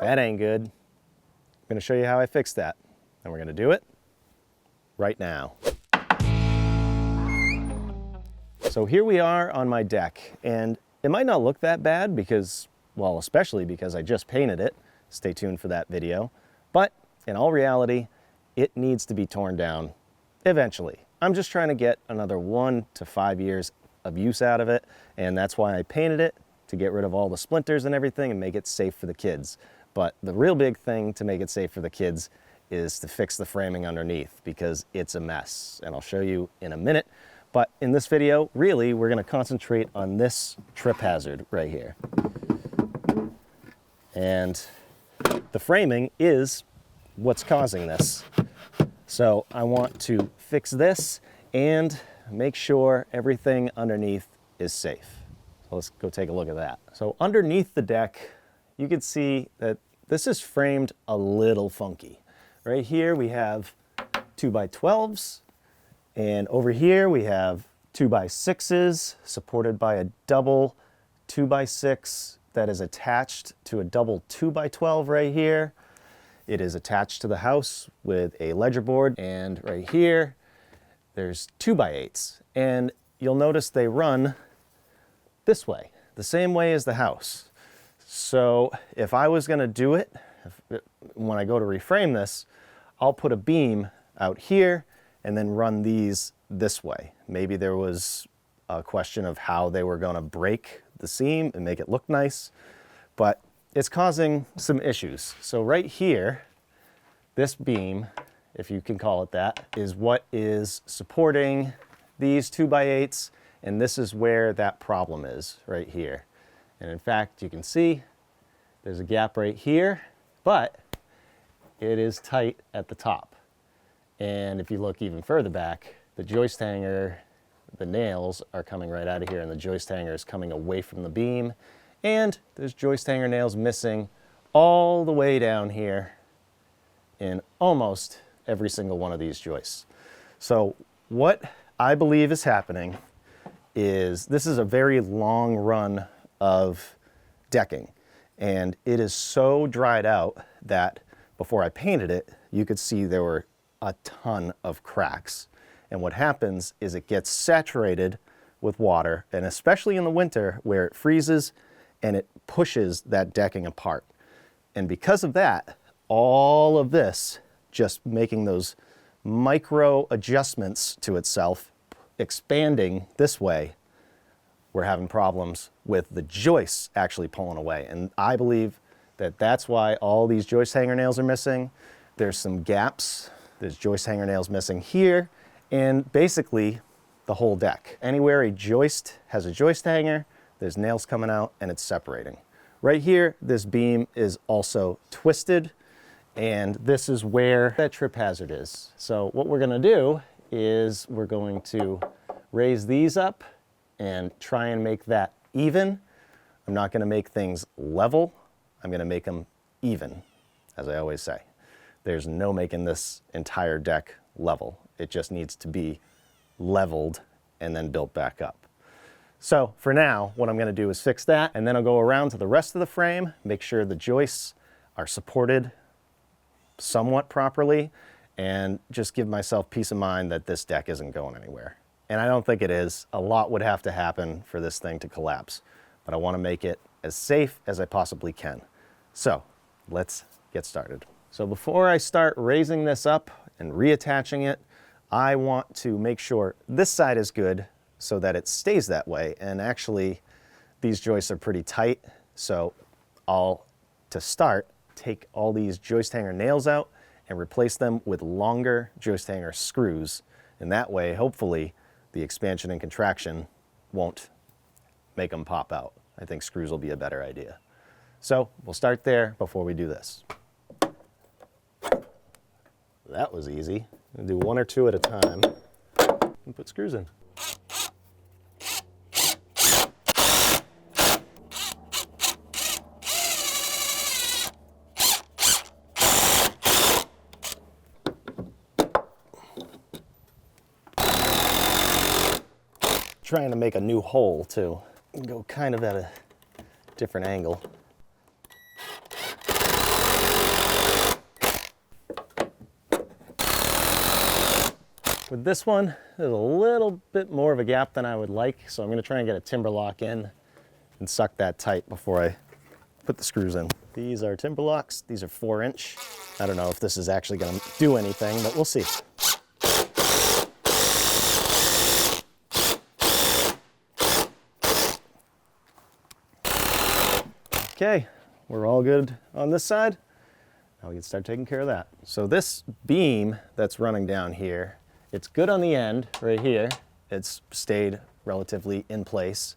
That ain't good. I'm gonna show you how I fixed that. And we're gonna do it right now. So here we are on my deck, and it might not look that bad because, well, especially because I just painted it. Stay tuned for that video. But in all reality, it needs to be torn down eventually. I'm just trying to get another 1 to 5 years of use out of it, and that's why I painted it, to get rid of all the splinters and everything and make it safe for the kids. But the real big thing to make it safe for the kids is to fix the framing underneath, because it's a mess, and I'll show you in a minute. But in this video, really, we're gonna concentrate on this trip hazard right here. And the framing is what's causing this. So I want to fix this and make sure everything underneath is safe. So let's go take a look at that. So underneath the deck, you can see that this is framed a little funky. Right here we have 2x12s, and over here we have 2x6s supported by a double 2x6 that is attached to a double 2x12 right here. It is attached to the house with a ledger board, and right here there's 2x8s, and you'll notice they run this way, the same way as the house. So if I was gonna do it, when I go to reframe this, I'll put a beam out here and then run these this way. Maybe there was a question of how they were gonna break the seam and make it look nice, but it's causing some issues. So right here, this beam, if you can call it that, is what is supporting these 2x8s, and this is where that problem is, right here. And in fact, you can see there's a gap right here, but it is tight at the top. And if you look even further back, the joist hanger, the nails are coming right out of here, and the joist hanger is coming away from the beam, and there's joist hanger nails missing all the way down here in almost every single one of these joists. So what I believe is happening is this is a very long run of decking, and it is so dried out that before I painted it, you could see there were a ton of cracks. And what happens is it gets saturated with water, and especially in the winter where it freezes and it pushes that decking apart. And because of that, all of this just making those micro adjustments to itself, expanding this way, we're having problems with the joists actually pulling away. And I believe that that's why all these joist hanger nails are missing. There's some gaps. There's joist hanger nails missing here, and basically the whole deck. Anywhere a joist has a joist hanger, there's nails coming out and it's separating. Right here, this beam is also twisted, and this is where that trip hazard is. So what we're gonna do is we're going to raise these up and try and make that even. I'm not gonna make things level, I'm gonna make them even, as I always say. There's no making this entire deck level. It just needs to be leveled and then built back up. So for now, what I'm gonna do is fix that, and then I'll go around to the rest of the frame, make sure the joists are supported somewhat properly, and just give myself peace of mind that this deck isn't going anywhere. And I don't think it is. A lot would have to happen for this thing to collapse, but I wanna make it as safe as I possibly can. So let's get started. So before I start raising this up and reattaching it, I want to make sure this side is good so that it stays that way. And actually, these joists are pretty tight, so I'll, to start, take all these joist hanger nails out and replace them with longer joist hanger screws. And that way, hopefully, the expansion and contraction won't make them pop out. I think screws will be a better idea. So we'll start there before we do this. That was easy. I'll do one or two at a time and put screws in. Trying to make a new hole too, and go kind of at a different angle. With this one, there's a little bit more of a gap than I would like, so I'm going to try and get a timber lock in and suck that tight before I put the screws in. These are timber locks. These are 4-inch. I don't know if this is actually going to do anything, but we'll see. Okay, we're all good on this side. Now we can start taking care of that. So this beam that's running down here, it's good on the end right here. It's stayed relatively in place,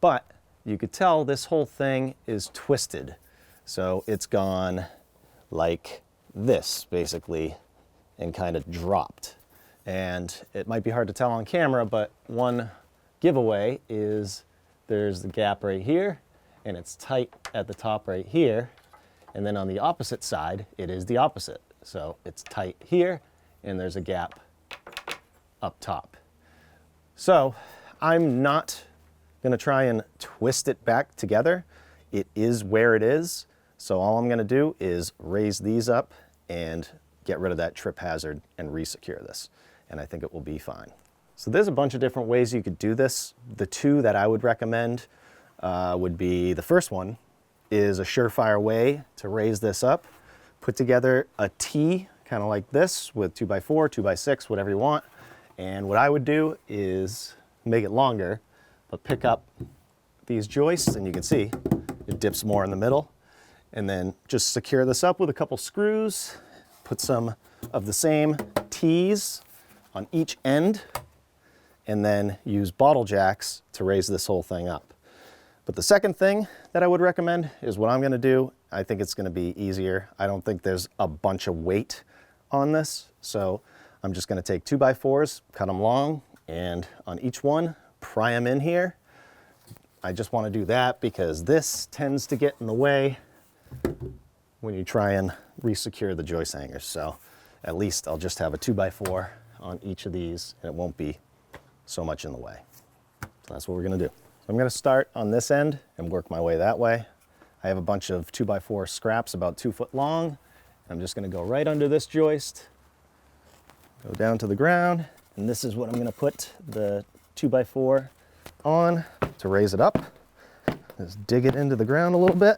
but you could tell this whole thing is twisted. So it's gone like this basically and kind of dropped. And it might be hard to tell on camera, but one giveaway is there's the gap right here and it's tight at the top right here. And then on the opposite side, it is the opposite. So it's tight here and there's a gap up top. So I'm not gonna try and twist it back together. It is where it is. So all I'm gonna do is raise these up and get rid of that trip hazard and re-secure this. And I think it will be fine. So there's a bunch of different ways you could do this. The two that I would recommend would be, the first one is a surefire way to raise this up. Put together a T, kind of like this, with 2x4, 2x6, whatever you want. And what I would do is make it longer, but pick up these joists, and you can see it dips more in the middle. And then just secure this up with a couple screws, put some of the same T's on each end, and then use bottle jacks to raise this whole thing up. But the second thing that I would recommend is what I'm gonna do. I think it's gonna be easier. I don't think there's a bunch of weight on this, so I'm just gonna take 2x4s, cut them long, and on each one, pry them in here. I just wanna do that because this tends to get in the way when you try and re-secure the joist hangers. So at least I'll just have a 2x4 on each of these and it won't be so much in the way. So that's what we're gonna do. So I'm gonna start on this end and work my way that way. I have a bunch of 2x4 scraps about 2 foot long. I'm just gonna go right under this joist, go down to the ground, and this is what I'm gonna put the 2x4 on to raise it up. Just dig it into the ground a little bit,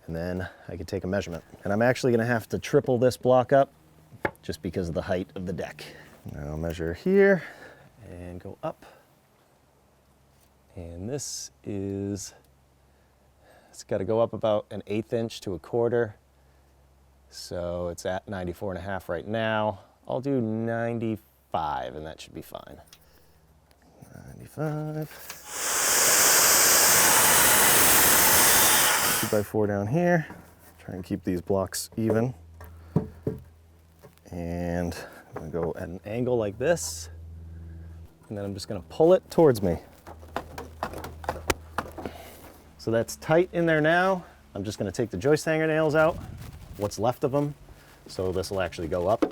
and then I can take a measurement. And I'm actually gonna have to triple this block up just because of the height of the deck. Now I'll measure here and go up. And this is, it's got to go up about an 1/8 inch to a 1/4. So it's at 94.5 right now. I'll do 95 and that should be fine. 95. 2x4 down here. Try and keep these blocks even. And I'm gonna go at an angle like this. And then I'm just gonna pull it towards me. So that's tight in there now. I'm just gonna take the joist hanger nails out, what's left of them, so this will actually go up.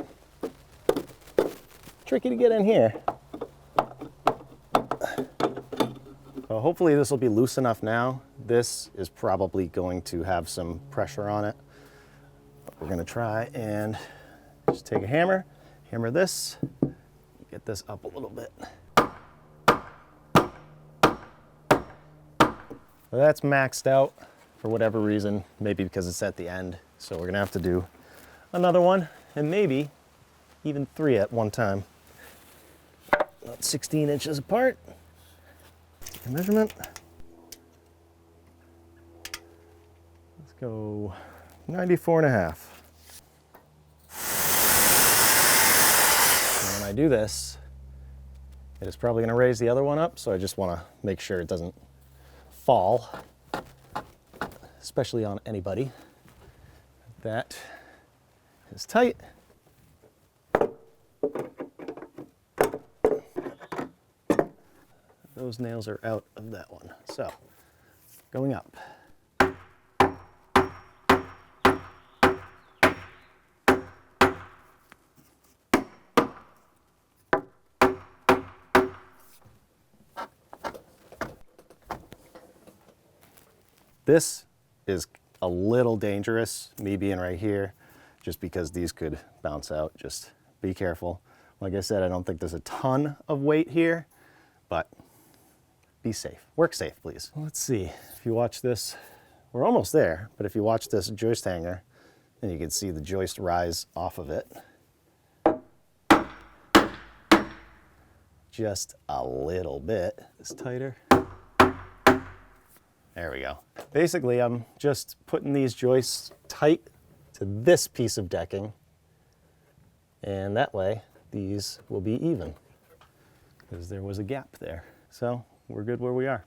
Tricky to get in here. So hopefully this will be loose enough now. This is probably going to have some pressure on it. But we're gonna try and just take a hammer, hammer this, get this up a little bit. Well, that's maxed out for whatever reason, maybe because it's at the end. So we're gonna have to do another one and maybe even 3 at one time. About 16 inches apart. Take a measurement. Let's go 94.5. And when I do this, it is probably gonna raise the other one up, so I just wanna make sure it doesn't fall, especially on anybody. That is tight. Those nails are out of that one. So, going up. This is a little dangerous, me being right here, just because these could bounce out. Just be careful. Like I said, I don't think there's a ton of weight here, but be safe. Work safe, please. Let's see, if you watch this, we're almost there, but if you watch this joist hanger, then you can see the joist rise off of it. Just a little bit. It's tighter. There we go. Basically, I'm just putting these joists tight to this piece of decking, and that way these will be even, because there was a gap there. So we're good where we are.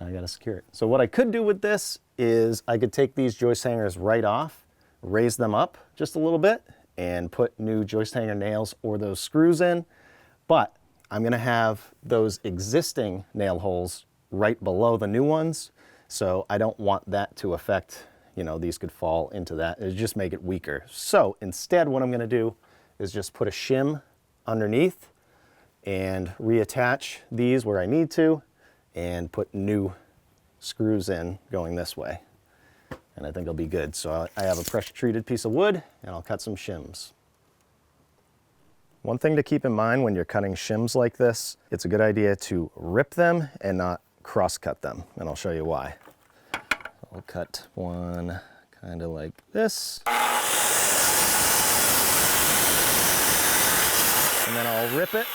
Now I gotta secure it. So what I could do with this is I could take these joist hangers right off, raise them up just a little bit, and put new joist hanger nails or those screws in. But I'm gonna have those existing nail holes right below the new ones. So I don't want that to affect, you know, these could fall into that. It'd just make it weaker. So instead, what I'm gonna do is just put a shim underneath and reattach these where I need to and put new screws in going this way. And I think it'll be good. So I have a pressure treated piece of wood and I'll cut some shims. One thing to keep in mind when you're cutting shims like this, it's a good idea to rip them and not cross cut them. And I'll show you why. I'll cut one kind of like this. And then I'll rip it.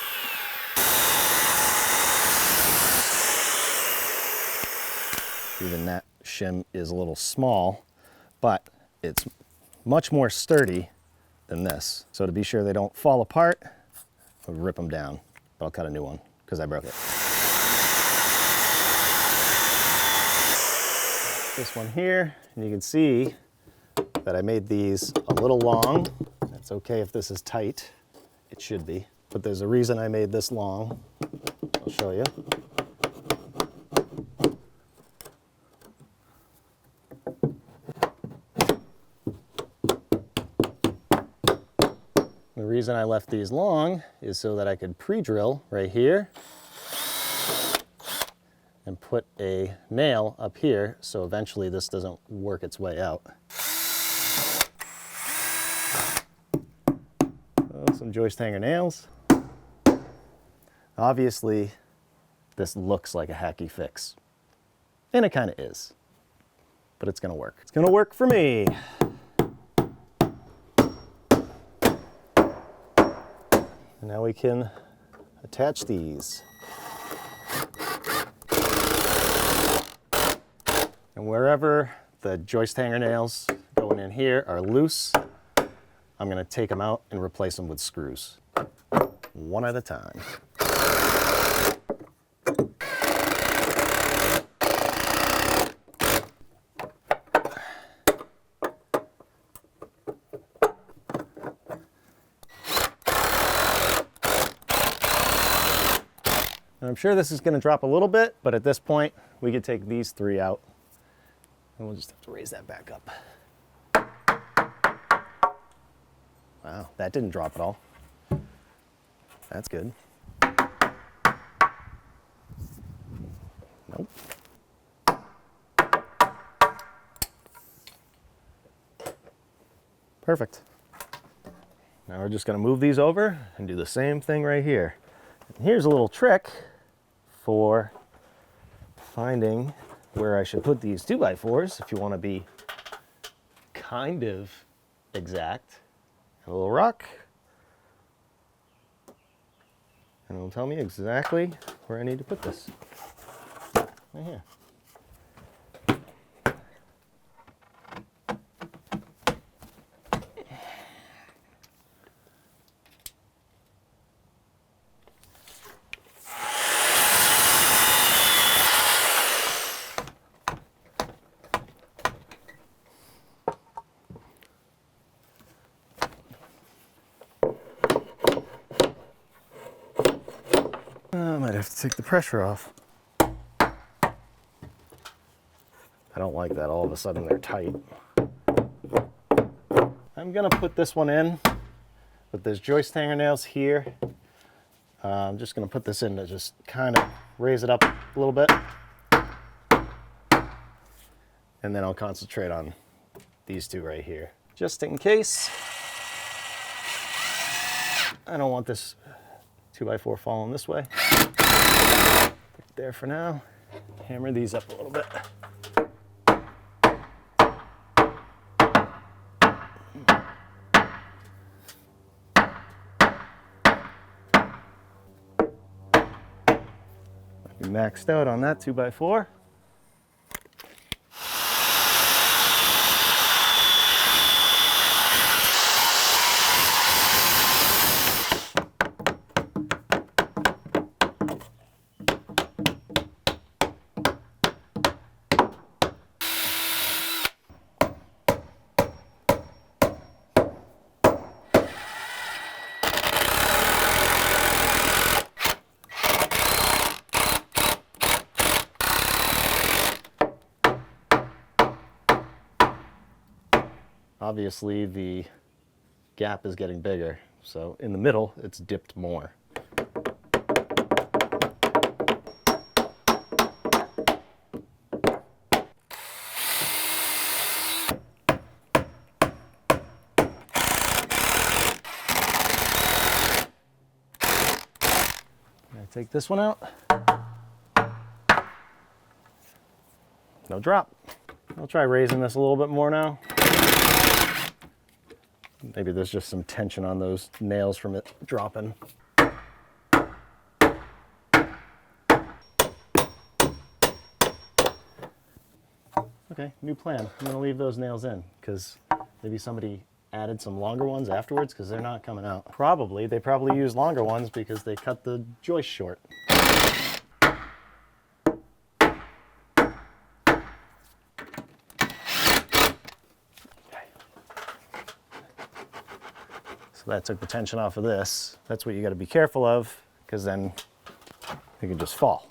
Even that shim is a little small, but it's much more sturdy than this. So to be sure they don't fall apart, I'll rip them down, but I'll cut a new one because I broke it. This one here, and you can see that I made these a little long. It's okay if this is tight. It should be, but there's a reason I made this long. I'll show you. The reason I left these long is so that I could pre-drill right here and put a nail up here so eventually this doesn't work its way out. Oh, some joist hanger nails. Obviously, this looks like a hacky fix, and it kind of is, but it's gonna work. It's gonna work for me. And now we can attach these. And wherever the joist hanger nails going in here are loose, I'm gonna take them out and replace them with screws, one at a time. I'm sure this is going to drop a little bit, but at this point, we could take these three out, and we'll just have to raise that back up. Wow, that didn't drop at all. That's good. Nope. Perfect. Now we're just going to move these over and do the same thing right here. And here's a little trick for finding where I should put these 2x4s if you want to be kind of exact. A little rock, and it'll tell me exactly where I need to put this. Right here. I might have to take the pressure off. I don't like that all of a sudden they're tight. I'm gonna put this one in, but there's joist hanger nails here. I'm just gonna put this in to just kind of raise it up a little bit. And then I'll concentrate on these two right here. Just in case. I don't want this 2x4 falling this way. Put it there for now. Hammer these up a little bit. Be maxed out on that 2x4. Obviously the gap is getting bigger, so in the middle it's dipped more. Take this one out. No drop. I'll try raising this a little bit more now. Maybe there's just some tension on those nails from it dropping. Okay, new plan. I'm gonna leave those nails in because maybe somebody added some longer ones afterwards because they're not coming out. They probably used longer ones because they cut the joist short. So that took the tension off of this. That's what you got to be careful of because then it can just fall.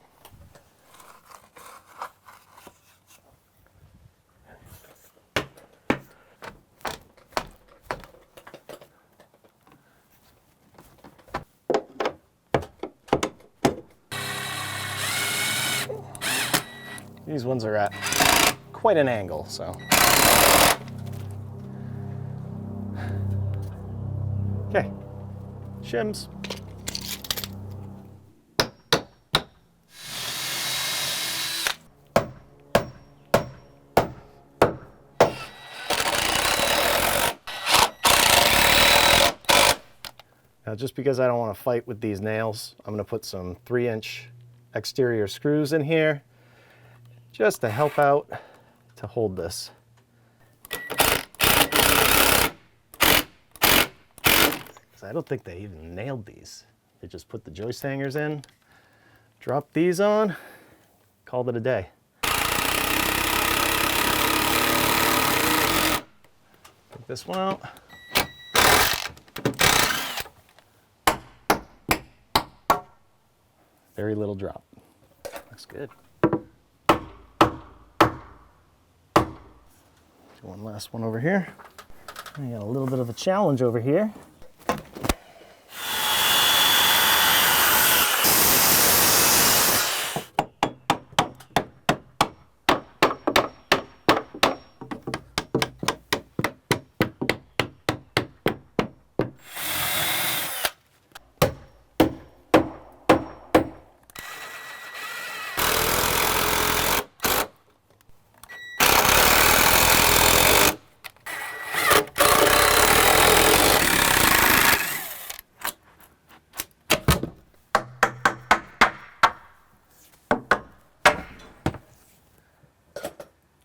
These ones are at quite an angle, so. Okay, shims. Now, just because I don't want to fight with these nails, I'm going to put some 3-inch exterior screws in here just to help out to hold this. I don't think they even nailed these. They just put the joist hangers in, dropped these on, called it a day. Take this one out. Very little drop. Looks good. One last one over here. I got a little bit of a challenge over here.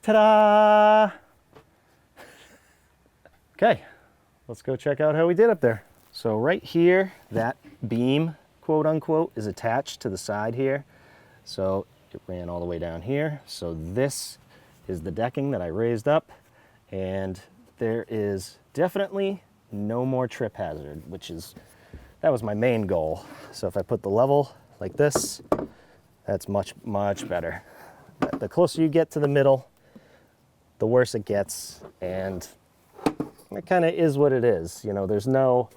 Ta-da! Okay, let's go check out how we did up there. So right here, that beam, quote unquote, is attached to the side here. So it ran all the way down here. So this is the decking that I raised up, and there is definitely no more trip hazard, that was my main goal. So if I put the level like this, that's much, much better. The closer you get to the middle, the worse it gets, and it kind of is what it is. You know, there's no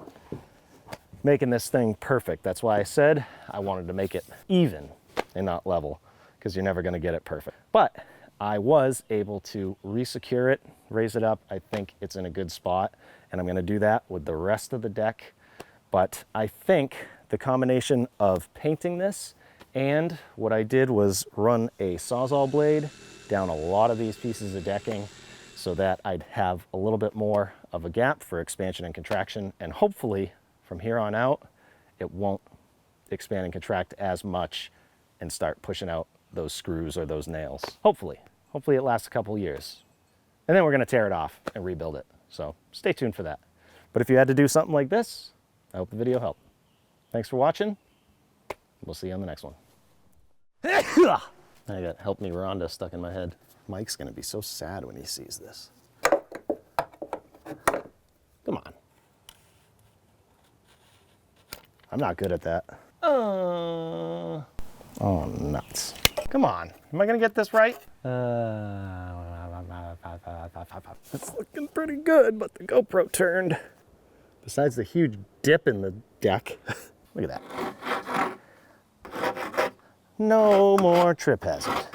making this thing perfect. That's why I said I wanted to make it even and not level, because you're never going to get it perfect. But I was able to re-secure it, raise it up. I think it's in a good spot, and I'm going to do that with the rest of the deck But I think the combination of painting this and what I did was run a Sawzall blade down a lot of these pieces of decking so that I'd have a little bit more of a gap for expansion and contraction, and hopefully from here on out it won't expand and contract as much and start pushing out those screws or those nails. Hopefully it lasts a couple years. And then we're gonna tear it off and rebuild it. So stay tuned for that. But if you had to do something like this, I hope the video helped. Thanks for watching. We'll see you on the next one. I got Help Me Rhonda stuck in my head. Mike's gonna be so sad when he sees this. Come on. I'm not good at that. Oh, nuts. Come on, am I gonna get this right? It's looking pretty good, but the GoPro turned. Besides the huge dip in the deck. Look at that. No more trip hazard.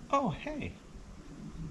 Oh, hey.